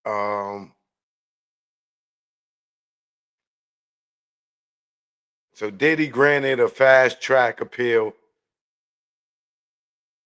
Um, so Diddy granted a fast track appeal,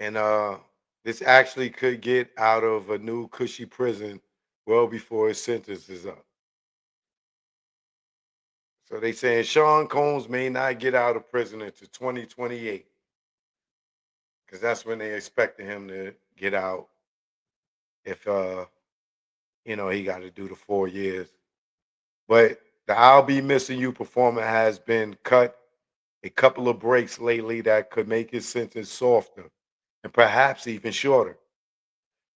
and this actually could get out of a new cushy prison well before his sentence is up. So they saying Sean Combs may not get out of prison until 2028, because that's when they expecting him to get out. If he got to do the 4 years. But the "I'll Be Missing You" performer has been cut a couple of breaks lately that could make his sentence softer and perhaps even shorter.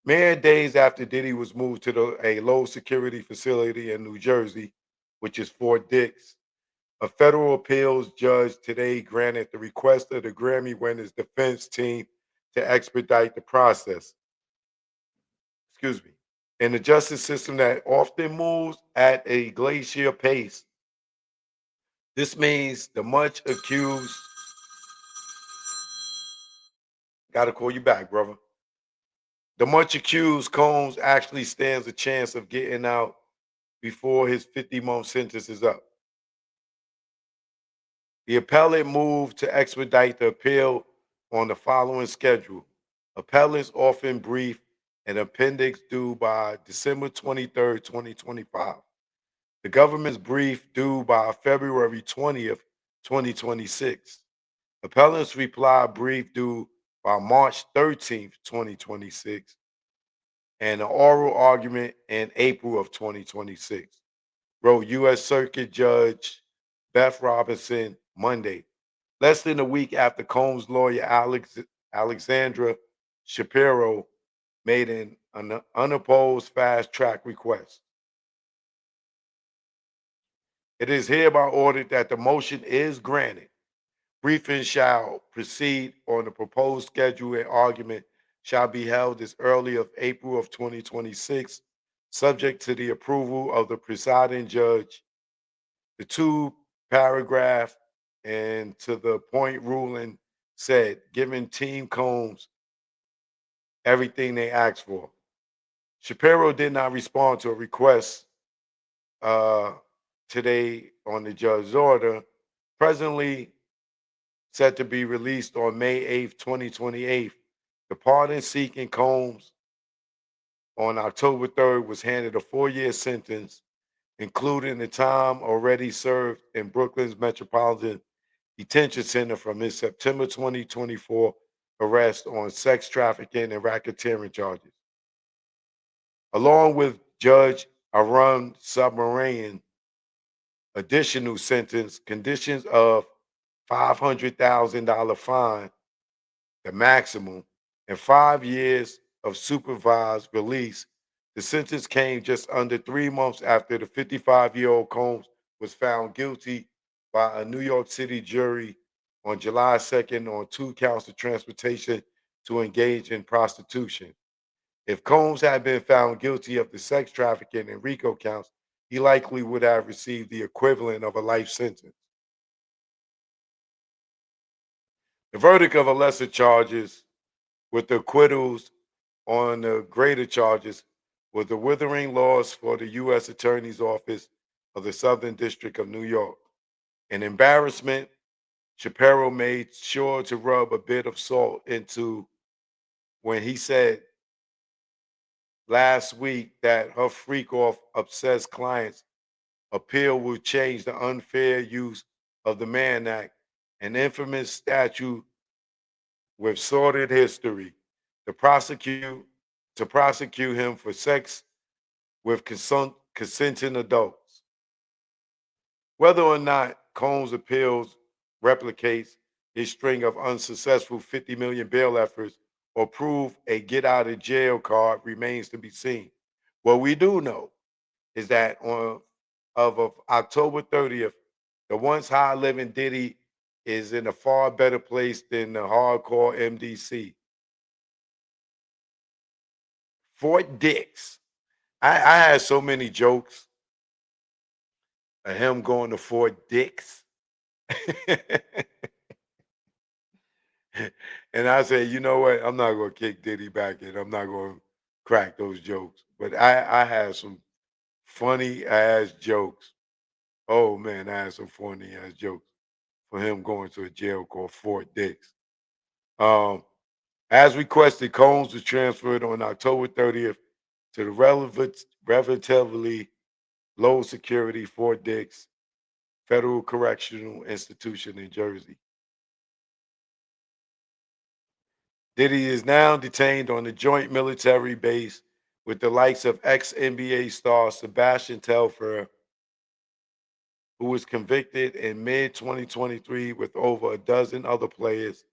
Mere days after Diddy was moved to a low security facility in New Jersey, which is Fort Dix, a federal appeals judge today granted the request of the Grammy winners defense team to expedite the process. Excuse me. In the justice system that often moves at a glacier pace, this means the much accused got to call you back, brother. The much accused Combs actually stands a chance of getting out before his 50-month sentence is up. The appellate moved to expedite the appeal on the following schedule. Appellants often brief an appendix due by December 23rd, 2025. The government's brief due by February 20th, 2026. Appellant's reply brief due by March 13th, 2026. And an oral argument in April of 2026, wrote U.S. Circuit Judge Beth Robinson Monday, less than a week after Combs' lawyer Alexandra Shapiro made an unopposed fast track request. It is hereby ordered that the motion is granted. Briefing shall proceed on the proposed schedule and argument shall be held as early of April of 2026, subject to the approval of the presiding judge. The two paragraph and to the point ruling said, giving Team Combs everything they asked for. Shapiro did not respond to a request uh, today on the judge's order. Presently set to be released on May 8th, 2028. The pardon seeking Combs on October 3rd was handed a 4 year sentence, including the time already served in Brooklyn's Metropolitan Detention Center from his September 2024 arrest on sex trafficking and racketeering charges. Along with Judge Arun Subramanian, additional sentence conditions of $500,000 fine, the maximum, and 5 years of supervised release. The sentence came just under 3 months after the 55-year-old Combs was found guilty by a New York City jury on July 2nd on 2 counts of transportation to engage in prostitution. If Combs had been found guilty of the sex trafficking and RICO counts, he likely would have received the equivalent of a life sentence. The verdict of a lesser charges with the acquittals on the greater charges was the withering loss for the U.S. Attorney's Office of the Southern District of New York. An embarrassment, Shapiro made sure to rub a bit of salt into when he said last week that her freak off obsessed client's appeal will change the unfair use of the Mann Act, an infamous statute with sordid history, to prosecute to prosecute him for sex with consenting adults. Whether or not Combs' appeals replicates his string of unsuccessful 50 million bail efforts or prove a get out of jail card remains to be seen. What we do know is that of October 30th, the once high living Diddy is in a far better place than the hardcore MDC. Fort Dix. I had so many jokes of him going to Fort Dix. And I said, you know what? I'm not going to kick Diddy back in. I'm not going to crack those jokes. But I had some funny ass jokes. Oh man, I had some funny ass jokes for him going to a jail called Fort Dix. Um, as requested, Combs was transferred on October 30th to the relatively low security Fort Dix Federal Correctional Institution in Jersey. Diddy is now detained on the joint military base with the likes of ex NBA star Sebastian Telfair, who was convicted in mid 2023 with over a dozen other players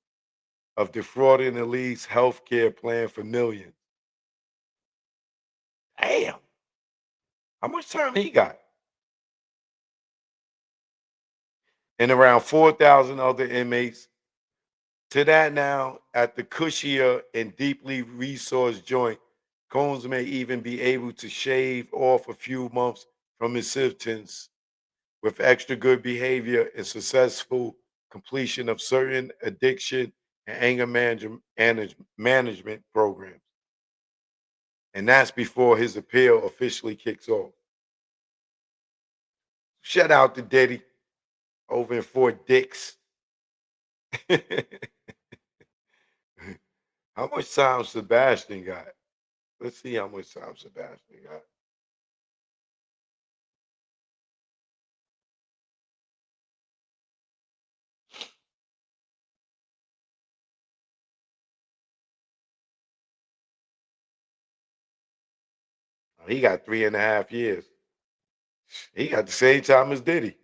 of defrauding the league's health care plan for millions. Damn, how much time he got? And around 4,000 other inmates. To that now, at the cushier and deeply resourced joint, Combs may even be able to shave off a few months from his sentence with extra good behavior and successful completion of certain addiction and anger management programs. And that's before his appeal officially kicks off. Shout out to Diddy over in Fort Dix. How much time Sebastian got? Let's see how much time Sebastian got. He got 3.5 years. He got the same time as Diddy.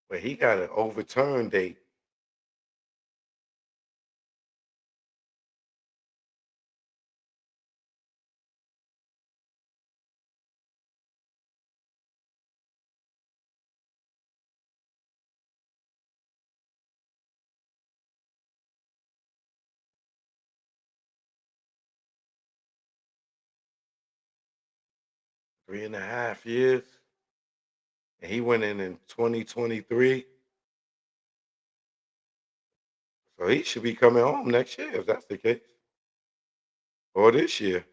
But he got an overturn date. 3.5 years. And he went in 2023. So he should be coming home next year if that's the case. Or this year.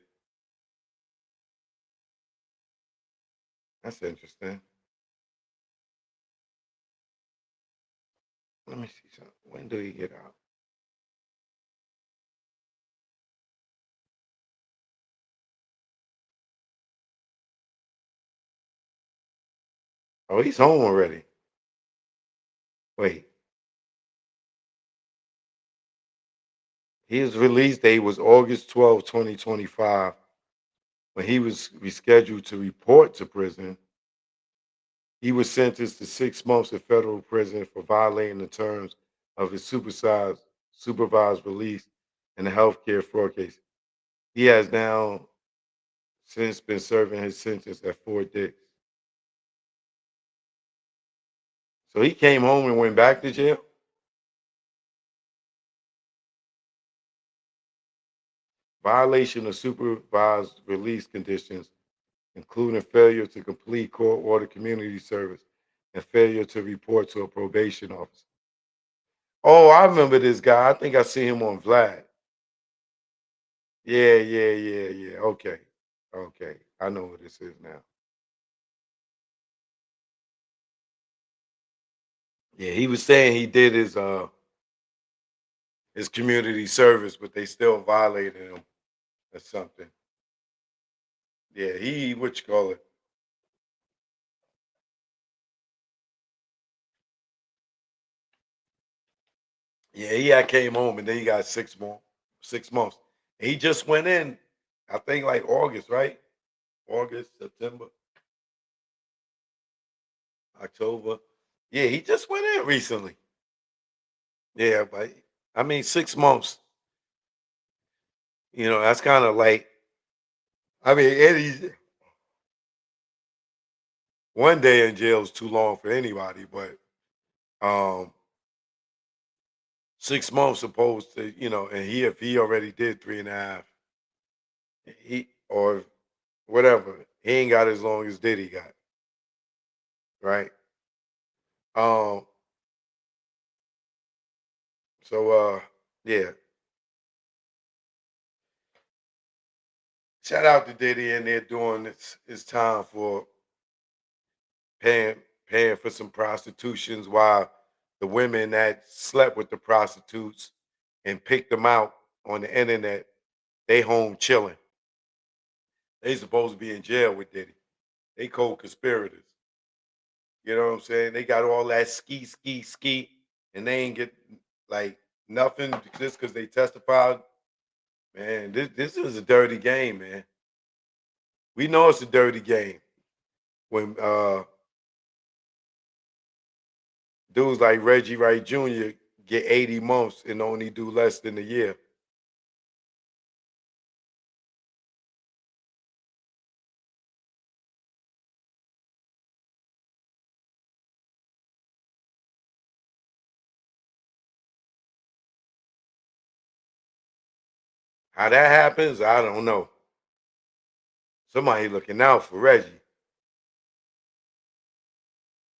That's interesting. Let me see something. When do he get out? Oh, he's home already. Wait. His release date was August 12, 2025, when he was rescheduled to report to prison. He was sentenced to 6 months in federal prison for violating the terms of his supervised release in the healthcare fraud case. He has now since been serving his sentence at Fort Dix. So he came home and went back to jail. Violation of supervised release conditions, including failure to complete court order community service and failure to report to a probation officer. Oh, I remember this guy. I think I see him on Vlad. Yeah, yeah, yeah, yeah. Okay. Okay. I know what this is now. Yeah, he was saying he did his community service, but they still violated him or something. Yeah, he what you call it. Yeah, he had came home and then he got 6 months. And he just went in, I think like August, right? August, September, October. Yeah, he just went in recently. Yeah, but I mean 6 months, that's kind of like I mean Eddie. one day in jail is too long for anybody, but um 6 months supposed to, and if he already did 3.5, he or whatever, he ain't got as long as Diddy got, right? Um, so yeah, shout out to Diddy and they're doing it's time for paying paying for some prostitutions while the women that slept with the prostitutes and picked them out on the internet, they home chilling. They supposed to be in jail with Diddy. They co-conspirators. You know what I'm saying? They got all that ski, ski, ski, and they ain't get like nothing just because they testified. Man, this is a dirty game, man. We know it's a dirty game when dudes like Reggie Wright Jr. get 80 months and only do less than a year. How that happens, I don't know. Somebody looking out for Reggie.